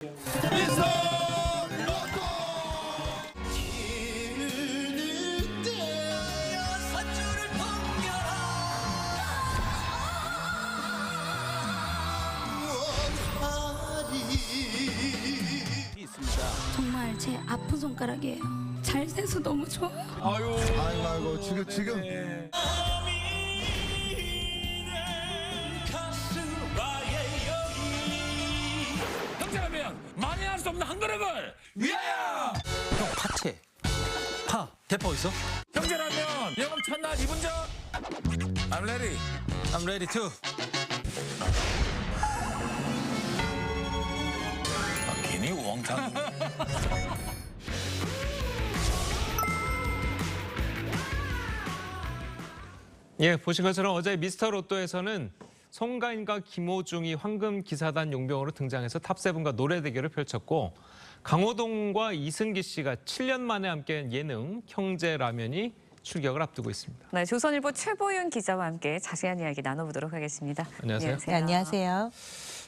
정말 제 아픈 손가락이에요. 잘 돼서 너무 좋아요. 아이고 지금 형제라면 만회할 수 없는 한 그릇을 위하여! 형 파채 파 대파 있어? 형제라면 영업 첫날 2분 전 I'm ready. I'm ready to. 괜히 왕창. 예, 보신 것처럼 어제 미스터 로또에서는 송가인과 김호중이 황금 기사단 용병으로 등장해서 탑세븐과 노래 대결을 펼쳤고 강호동과 이승기 씨가 7년 만에 함께한 예능 형제라면이 출격을 앞두고 있습니다. 네, 조선일보 최보윤 기자와 함께 자세한 이야기 나눠보도록 하겠습니다. 안녕하세요. 네, 안녕하세요.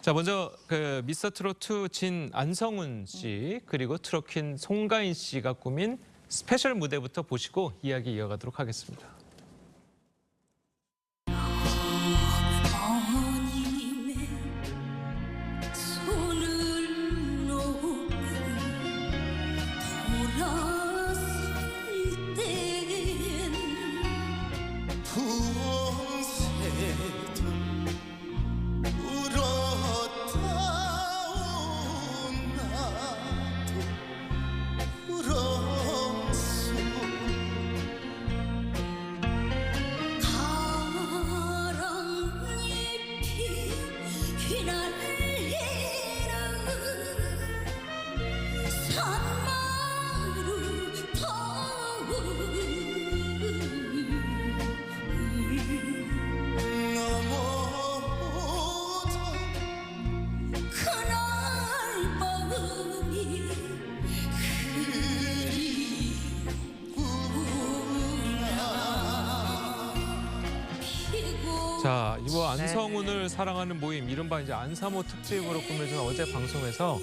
자, 먼저 그 미스터 트롯2 진 안성훈 씨 그리고 트로킨 송가인 씨가 꾸민 스페셜 무대부터 보시고 이야기 이어가도록 하겠습니다. 자, 이번 안성훈을 사랑하는 모임, 이른바 이제 안사모 특집으로 꾸며진 어제 방송에서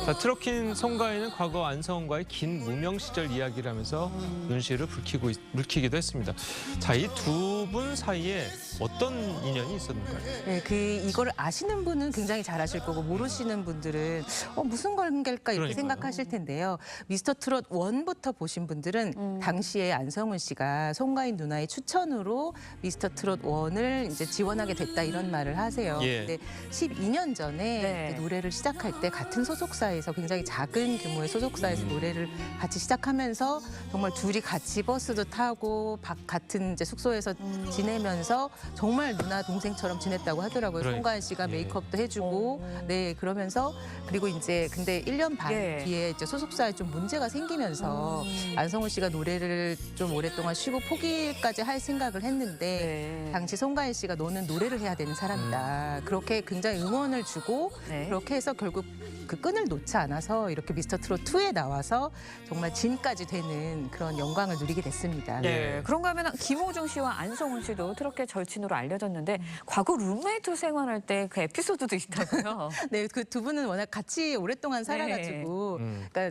자, 트로킨 송가인은 과거 안성훈과의 긴 무명 시절 이야기를 하면서 눈시울을 붉히기도 했습니다. 자, 이 두 분 사이에 어떤 인연이 있었는가요? 네, 이거를 아시는 분은 굉장히 잘 아실 거고 모르시는 분들은 무슨 관계일까 이렇게 그러니까요. 생각하실 텐데요. 미스터 트롯 1부터 보신 분들은 당시에 안성훈 씨가 송가인 누나의 추천으로 미스터 트롯 1을 이제 지원하게 됐다 이런 말을 하세요. 예. 근데 12년 전에 네. 이제 노래를 시작할 때 같은 소속사에서 굉장히 작은 규모의 소속사에서 노래를 같이 시작하면서 정말 둘이 같이 버스도 타고 같은 이제 숙소에서 지내면서 정말 누나 동생처럼 지냈다고 하더라고요. 그러니까. 송가인 씨가 예. 메이크업도 해주고 네 그러면서 그리고 이제 근데 1년 반 예. 뒤에 이제 소속사에 좀 문제가 생기면서 안성훈 씨가 노래를 좀 오랫동안 쉬고 포기까지 할 생각을 했는데 네. 당시 송가인 씨가 너는 노래를 해야 되는 사람이다. 그렇게 굉장히 응원을 주고 네. 그렇게 해서 결국 그 끈을 놓지 않아서 이렇게 미스터 트롯 2에 나와서 정말 진까지 되는 그런 영광을 누리게 됐습니다. 네. 그런가 하면 김호중 씨와 안성훈 씨도 트롯계 절친으로 알려졌는데 과거 룸메이트 생활할 때 그 에피소드도 있다고요. 네, 그 두 분은 워낙 같이 오랫동안 살아가지고, 그러니까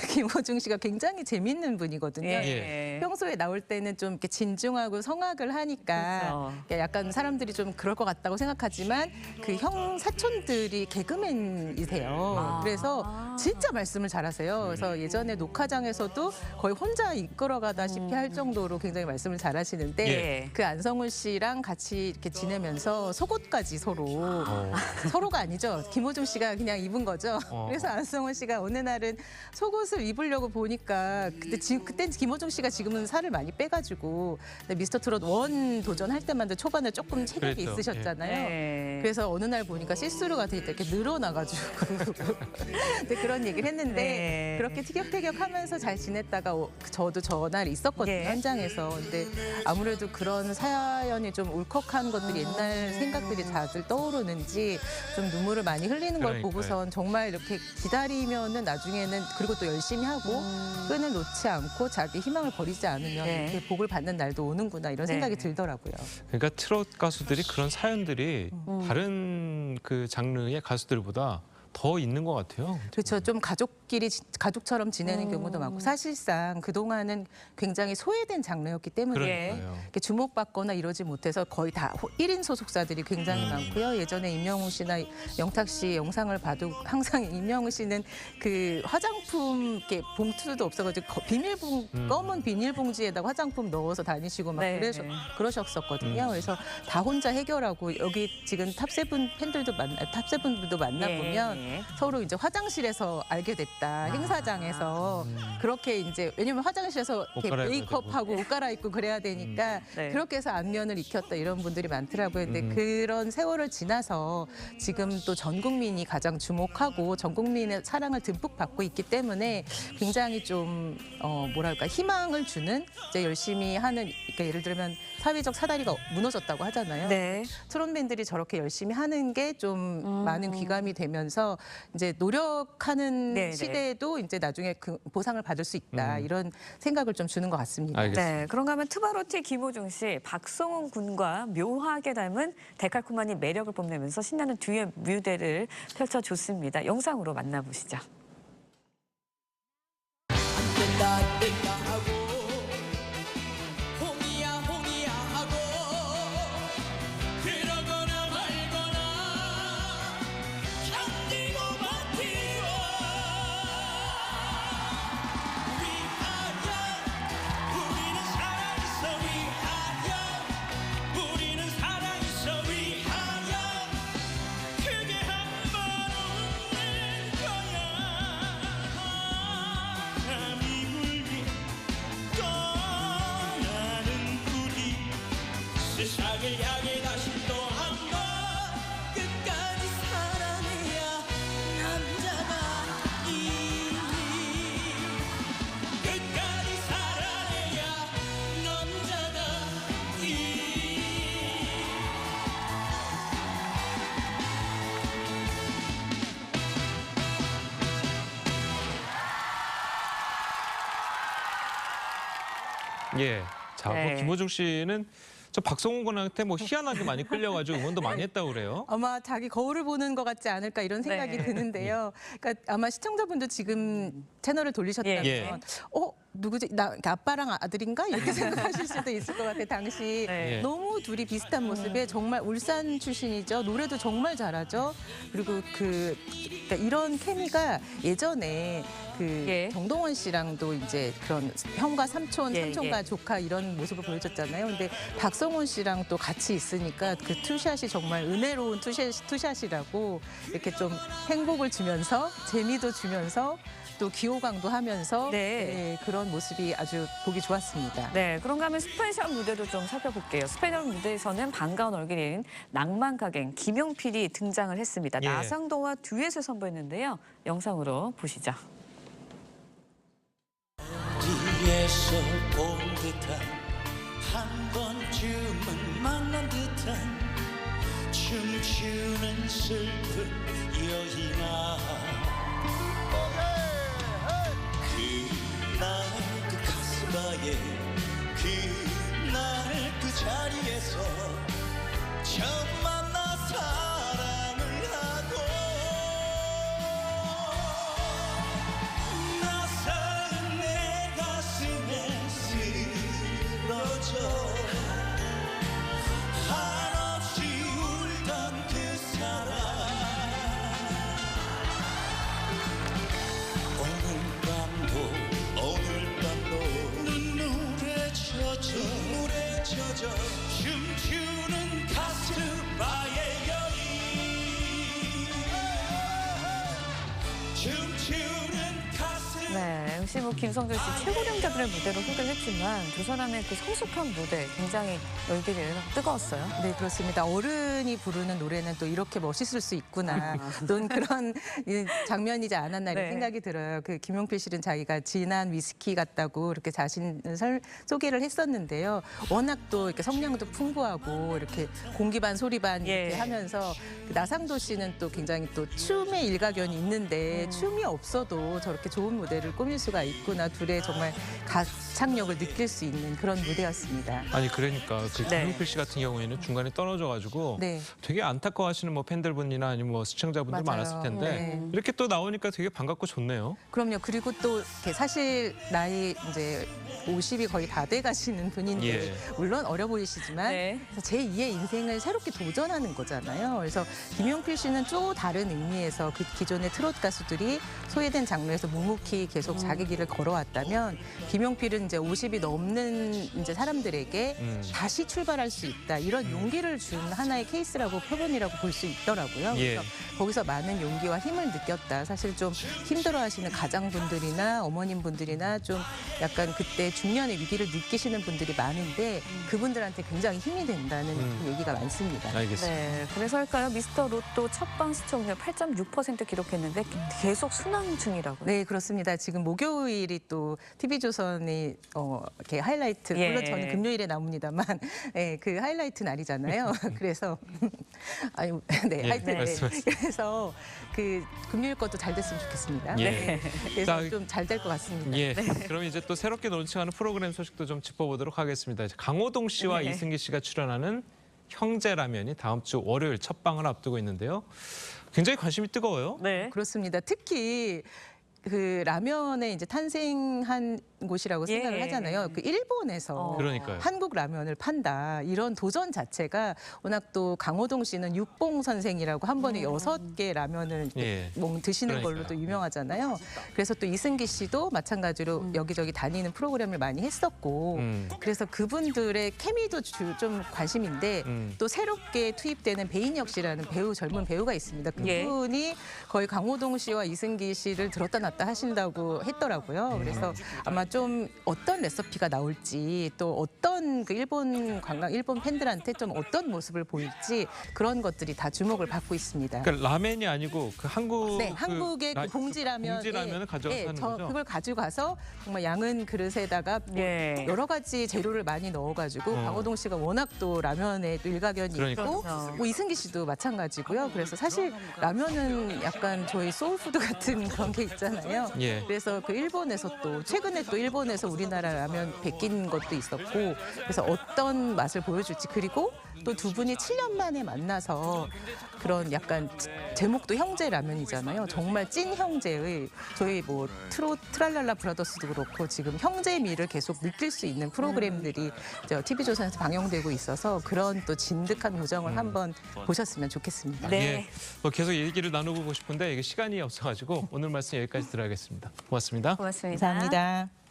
김호중 씨가 굉장히 재밌는 분이거든요. 예. 평소에 나올 때는 좀 이렇게 진중하고 성악을 하니까 그렇죠. 약간 사람들이 좀 그럴 것 같다고 생각하지만 그 형 사촌들이 개그맨이세요. 그래서 진짜 말씀을 잘하세요. 그래서 예전에 녹화장에서도 거의 혼자 이끌어가다시피 할 정도로 굉장히 말씀을 잘하시는데 예. 그 안성훈 씨랑 같이 이렇게 지내면서 속옷까지 서로가 아니죠. 김호중 씨가 그냥 입은 거죠. 그래서 안성훈 씨가 어느 날은 속옷을 입으려고 보니까 그때 김호중 씨가 지금은 살을 많이 빼가지고 근데 미스터 트롯 1 도전할 때마다 초반에 조금 체격이 그랬죠. 있으셨잖아요. 네. 그래서 어느 날 보니까 시스루가 돼 있다 이렇게 늘어나가지고 근데 그런 얘기를 했는데 네. 그렇게 티격태격하면서 잘 지냈다가 저도 전날 있었거든요. 예. 현장에서. 근데 아무래도 그런 사연이 좀 울컥한 것들이 옛날 생각들이 다들 떠오르는지 좀 눈물을 많이 흘리는 걸 그러니까요. 보고선 정말 이렇게 기다리면은 나중에는 그리고 또 열심히 하고 끈을 놓지 않고 자기 희망을 버리지 않으면 네. 이렇게 복을 받는 날도 오는구나 이런 네. 생각이 들더라고요. 그러니까 트롯 가수들이 그런 사연들이 다른 그 장르의 가수들보다 더 있는 것 같아요. 그렇죠. 좀 가족처럼 지내는 경우도 많고 사실상 그동안은 굉장히 소외된 장르였기 때문에 그러니까요. 이렇게 주목받거나 이러지 못해서 거의 다 1인 소속사들이 굉장히 많고요. 예전에 임영웅 씨나 영탁 씨 영상을 봐도 항상 임영웅 씨는 그 화장품 이렇게 봉투도 없어가지고 검은 비닐봉지에다가 화장품 넣어서 다니시고 막 네. 그러셨었거든요. 그래서 다 혼자 해결하고 여기 지금 탑세븐 팬들도 탑세븐 분들도 만나보면 예. 서로 이제 화장실에서 알게 됐다. 행사장에서 그렇게 이제 왜냐면 화장실에서 옷 이렇게 갈아입어야 메이크업하고 옷 갈아입고 그래야 되니까 네. 그렇게 해서 안면을 익혔다 이런 분들이 많더라고요. 근데 그런 세월을 지나서 지금 또 전 국민이 가장 주목하고 전 국민의 사랑을 듬뿍 받고 있기 때문에 굉장히 좀 뭐랄까 희망을 주는 이제 열심히 하는 그러니까 예를 들면 사회적 사다리가 무너졌다고 하잖아요. 네. 트롯 밴들이 저렇게 열심히 하는 게 좀 많은 귀감이 되면서 이제 노력하는 네네. 시대에도 이제 나중에 그 보상을 받을 수 있다 이런 생각을 좀 주는 것 같습니다. 알겠습니다. 네, 그런가 하면 투바로티 김호중 씨, 박성훈 군과 묘하게 닮은 데칼코마니 매력을 뽐내면서 신나는 듀엣 무대를 펼쳐줬습니다. 영상으로 만나보시죠. 홍이야 홍이야 하고 그러거나 말거나 견디고 버티고 위하여 우리는 살아있어 위하여 우리는 살아있어 위하여 크게 한번 웃는 거야 바람이 불기 떠나는 우리 세상을 향해 다시 또 한 번 끝까지 사랑해야 남자가 이니 끝까지 사랑해야 남자가 이니 예. 자, 네. 뭐 김호중 씨는 저 박성훈 군한테 뭐 희한하게 많이 끌려가지고 응원도 많이 했다고 그래요. 아마 자기 거울을 보는 것 같지 않을까 이런 생각이 네. 드는데요. 그러니까 아마 시청자분도 지금 채널을 돌리셨다면 예. 누구지? 나 아빠랑 아들인가? 이렇게 생각하실 수도 있을 것 같아요. 당시 네. 너무 둘이 비슷한 모습에 정말 울산 출신이죠. 노래도 정말 잘하죠. 그리고 그러니까 이런 케미가 예전에 예. 정동원 씨랑도 이제 그런 형과 삼촌, 예, 삼촌과 예. 조카 이런 모습을 보여줬잖아요. 근데 박성훈 씨랑 또 같이 있으니까 그 투샷이 정말 은혜로운 투샷이라고 이렇게 좀 행복을 주면서 재미도 주면서 또 기호강도 하면서 네. 그런 모습이 아주 보기 좋았습니다. 네, 그런가 하면 스페셜 무대도 좀 살펴볼게요. 스페셜 무대에서는 반가운 얼굴인 낭만가갱 김용필이 등장을 했습니다. 예. 나상도와 듀엣을 선보였는데요. 영상으로 보시죠. 어디에서 본 듯한 한 번쯤은 만난 듯한 춤추는 슬픈 여인아 그날 그 가스바에 그날 그 자리에서 처음 만나 사랑을 하고 나사는 내 가슴에 쓰러져 한없이 울던 그 사람 오늘 밤도 눈물에 젖어 춤추는 가스바의 여인 춤추는 가스 네, 역시 뭐 김성준 씨 최고령자들의 무대로 소개를 했지만 두 사람의 그 성숙한 무대 굉장히 열기가 뜨거웠어요. 네, 그렇습니다. 어른이 부르는 노래는 또 이렇게 멋있을 수 있구나. 또 그런 장면이지 않았나 이런 네. 생각이 들어요. 그 김용필 씨는 자기가 진한 위스키 같다고 이렇게 자신을 소개를 했었는데요. 워낙 또 이렇게 성량도 풍부하고 이렇게 공기 반 소리 반 이렇게 예. 하면서 그 나상도 씨는 또 굉장히 또 춤의 일가견이 있는데 춤이 없어도 저렇게 좋은 무대를 꾸밀 수가 있구나. 둘의 정말 가창력을 느낄 수 있는 그런 무대였습니다. 아니 그러니까 그 네. 김용필 씨 같은 경우에는 중간에 떨어져가지고 네. 되게 안타까워하시는 뭐 팬들분이나 아니면 뭐 시청자분들 맞아요. 많았을 텐데 네. 이렇게 또 나오니까 되게 반갑고 좋네요. 그럼요. 그리고 또 이렇게 사실 나이 이제 50이 거의 다 돼 가시는 분인데 예. 물론 어려 보이시지만 네. 제2의 인생을 새롭게 도전하는 거잖아요. 그래서 김용필 씨는 또 다른 의미에서 그 기존의 트롯 가수들이 소외된 장르에서 묵묵히 계속 자기 길을 걸어왔다면 김용필은 이제 50이 넘는 이제 사람들에게 다시 출발할 수 있다. 이런 용기를 준 하나의 케이스라고 표본이라고 볼 수 있더라고요. 예. 그래서 거기서 많은 용기와 힘을 느꼈다. 사실 좀 힘들어하시는 가장분들이나 어머님분들이나 좀 약간 그때 중년의 위기를 느끼시는 분들이 많은데 그분들한테 굉장히 힘이 된다는 그 얘기가 많습니다. 알겠습니다. 네, 그래서일까요? 미스터 로또 첫방 시청률 8.6% 기록했는데 계속 순항 중이라고요. 네, 그렇습니다. 지금 목요일이 또 TV조선이 이렇게 하이라이트, 예. 물론 저는 금요일에 나옵니다만, 네, 그 하이라이트 날이잖아요. 그래서 아유, 네, 예, 하여튼 네. 말씀하세요. 그래서 그 금요일 것도 잘 됐으면 좋겠습니다. 예. 그래서 자, 좀 잘 될 것 같습니다. 예. 그럼 이제 또 새롭게 론칭하는 프로그램 소식도 좀 짚어보도록 하겠습니다. 이제 강호동 씨와 네. 이승기 씨가 출연하는 형제라면이 다음 주 월요일 첫 방을 앞두고 있는데요. 굉장히 관심이 뜨거워요. 네. 그렇습니다. 특히 그 라면의 이제 탄생한 곳이라고 예. 생각을 하잖아요. 그 일본에서 그러니까요. 한국 라면을 판다. 이런 도전 자체가 워낙 또 강호동 씨는 육봉 선생이라고 한 번에 6개 라면을 예. 드시는 걸로 그러니까요. 또 유명하잖아요. 그래서 또 이승기 씨도 마찬가지로 여기저기 다니는 프로그램을 많이 했었고 그래서 그분들의 케미도 좀 관심인데 또 새롭게 투입되는 배인혁 씨라는 젊은 배우가 있습니다. 예. 그분이 거의 강호동 씨와 이승기 씨를 들었다 놨다 하신다고 했더라고요. 그래서 아마 좀 어떤 레시피가 나올지 또 어떤 그 일본 팬들한테 좀 어떤 모습을 보일지 그런 것들이 다 주목을 받고 있습니다. 그러니까 라멘이 아니고 그 한국 네, 한국의 그 봉지라면, 봉지라면을 가져가서 하는 거죠. 그걸 가져가서 정말 양은 그릇에다가 뭐 예. 여러 가지 재료를 많이 넣어가지고 강호동 씨가 워낙 또 라면에 또 일가견이 그러니까요. 있고 그렇죠. 뭐 이승기 씨도 마찬가지고요. 그래서 사실 라면은 약간 저희 소울푸드 같은 그런 게 있잖아요. 예. 그래서 그 일본에서 또 최근에 또 일본에서 우리나라 라면 베낀 것도 있었고 그래서 어떤 맛을 보여줄지 그리고 또 두 분이 7년 만에 만나서 그런 약간 제목도 형제 라면이잖아요. 정말 찐 형제의 저희 뭐 트랄랄라 브라더스도 그렇고 지금 형제미를 계속 느낄 수 있는 프로그램들이 TV조선에서 방영되고 있어서 그런 또 진득한 요정을 한번 보셨으면 좋겠습니다. 네. 예. 뭐 계속 얘기를 나누고 싶은데 이게 시간이 없어가지고 오늘 말씀 여기까지 들어야겠습니다. 고맙습니다. 고맙습니다. 감사합니다.